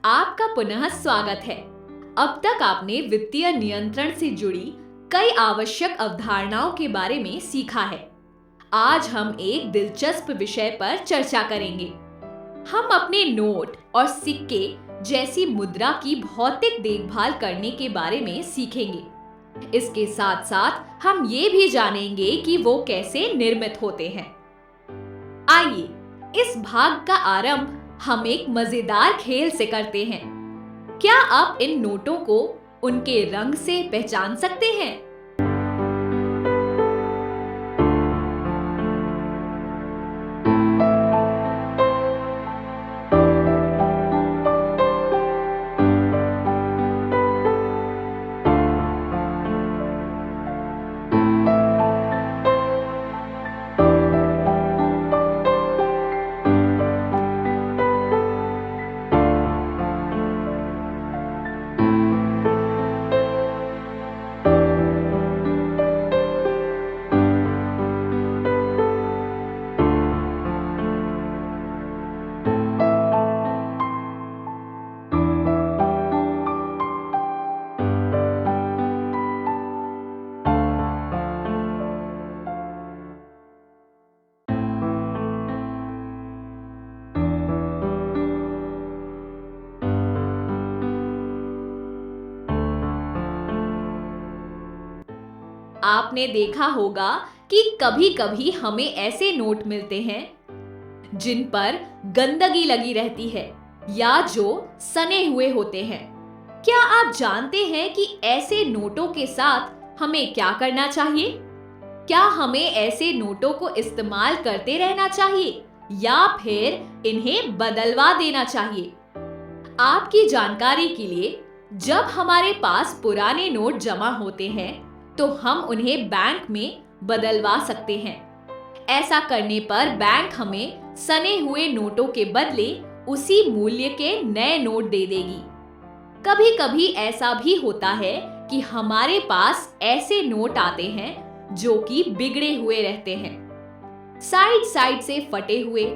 आपका पुनः स्वागत है। अब तक आपने वित्तीय नियंत्रण से जुड़ी कई आवश्यक अवधारणाओं के बारे में सीखा है। आज हम एक दिलचस्प विषय पर चर्चा करेंगे। हम अपने नोट और सिक्के जैसी मुद्रा की भौतिक देखभाल करने के बारे में सीखेंगे। इसके साथ साथ हम ये भी जानेंगे कि वो कैसे निर्मित होते हैं। आइए इस भाग का आरंभ हम एक मजेदार खेल से करते हैं। क्या आप इन नोटों को उनके रंग से पहचान सकते हैं? आपने देखा होगा कि कभी-कभी हमें ऐसे नोट मिलते हैं जिन पर गंदगी लगी रहती है या जो सने हुए होते हैं। क्या आप जानते हैं कि ऐसे नोटों के साथ हमें क्या करना चाहिए? क्या हमें ऐसे नोटों को इस्तेमाल करते रहना चाहिए या फिर इन्हें बदलवा देना चाहिए? आपकी जानकारी के लिए, जब हमारे पास पुराने नोट जमा होते हैं तो हम उन्हें बैंक में बदलवा सकते हैं। ऐसा करने पर बैंक हमें सने हुए नोटों के बदले उसी मूल्य के नए नोट दे देगी। कभी-कभी ऐसा भी होता है कि हमारे पास ऐसे नोट आते हैं जो कि बिगड़े हुए रहते हैं, साइड साइड से फटे हुए,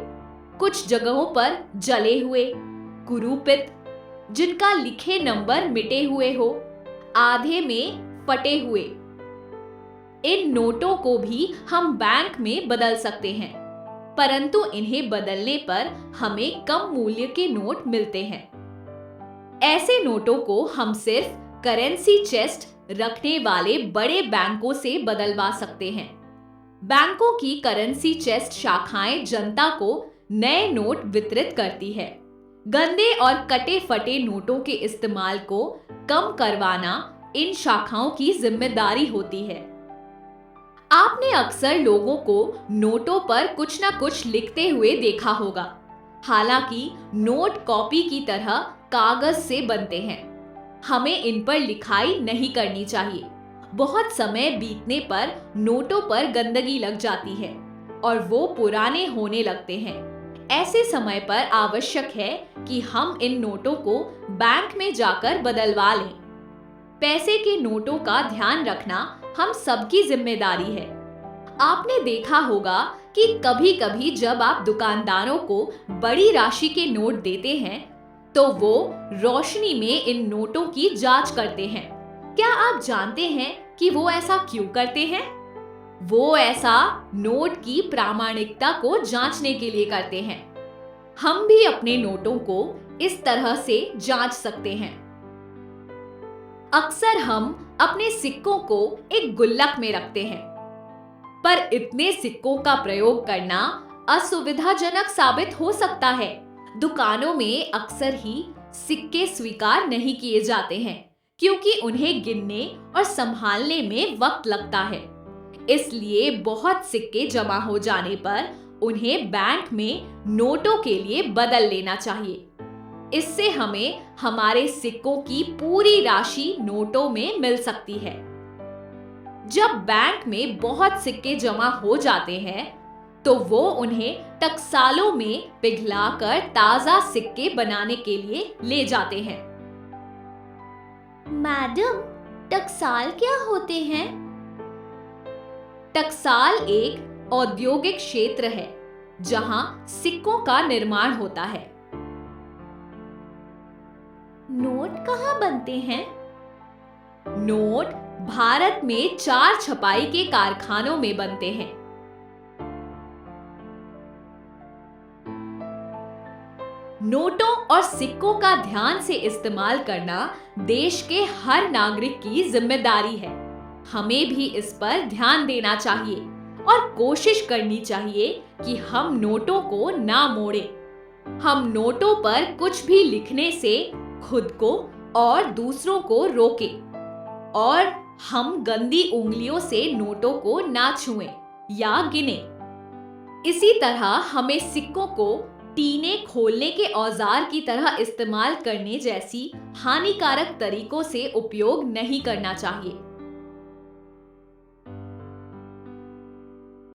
कुछ जगहों पर जले हुए, कुरूपित, जिनका लिखे नंबर मिटे हुए हो, आधे में फटे हुए। इन नोटों को भी हम बैंक में बदल सकते हैं, परंतु इन्हें बदलने पर हमें कम मूल्य के नोट मिलते हैं। ऐसे नोटों को हम सिर्फ करेंसी चेस्ट रखने वाले बड़े बैंकों से बदलवा सकते हैं। बैंकों की करेंसी चेस्ट शाखाएं जनता को नए नोट वितरित करती है। गंदे और कटे फटे नोटों के इस्तेमाल को कम करवाना इन शाखाओं की जिम्मेदारी होती है। आपने अक्सर लोगों को नोटों पर कुछ ना कुछ लिखते हुए देखा होगा। हालांकि नोट कॉपी की तरह कागज से बनते हैं। हमें इन पर लिखाई नहीं करनी चाहिए। बहुत समय बीतने पर नोटों पर गंदगी लग जाती है और वो पुराने होने लगते हैं। ऐसे समय पर आवश्यक है कि हम इन नोटों को बैंक में जाकर बदलवा लें। पैसे के नोटों का ध्यान रखना हम सबकी जिम्मेदारी है। आपने देखा होगा कि कभी-कभी जब आप दुकानदारों को बड़ी राशि के नोट देते हैं तो वो रोशनी में इन नोटों की जांच करते हैं। क्या आप जानते हैं कि वो ऐसा क्यों करते हैं? वो ऐसा नोट की प्रामाणिकता को जांचने के लिए करते हैं। हम भी अपने नोटों को इस तरह से जांच सकते हैं। अक्सर हम अपने सिक्कों को एक गुल्लक में रखते हैं, पर इतने सिक्कों का प्रयोग करना असुविधाजनक साबित हो सकता है। दुकानों में अक्सर ही सिक्के स्वीकार नहीं किए जाते हैं क्योंकि उन्हें गिनने और संभालने में वक्त लगता है। इसलिए बहुत सिक्के जमा हो जाने पर उन्हें बैंक में नोटों के लिए बदल लेना चाहिए। इससे हमें हमारे सिक्कों की पूरी राशि नोटों में मिल सकती है। जब बैंक में बहुत सिक्के जमा हो जाते हैं तो वो उन्हें टकसालों में पिघलाकर ताजा सिक्के बनाने के लिए ले जाते हैं। मैडम, टकसाल क्या होते हैं? टकसाल एक औद्योगिक क्षेत्र है जहां सिक्कों का निर्माण होता है। नोट कहाँ बनते हैं? नोट भारत में 4 छपाई के कारखानों में बनते हैं। नोटों और सिक्कों का ध्यान से इस्तेमाल करना देश के हर नागरिक की जिम्मेदारी है। हमें भी इस पर ध्यान देना चाहिए और कोशिश करनी चाहिए कि हम नोटों को ना मोड़ें। हम नोटों पर कुछ भी लिखने से खुद को और दूसरों को रोकें और हम गंदी उंगलियों से नोटों को ना छुएं या गिनें। इसी तरह हमें सिक्कों को टीने खोलने के औजार की तरह इस्तेमाल करने जैसी हानिकारक तरीकों से उपयोग नहीं करना चाहिए।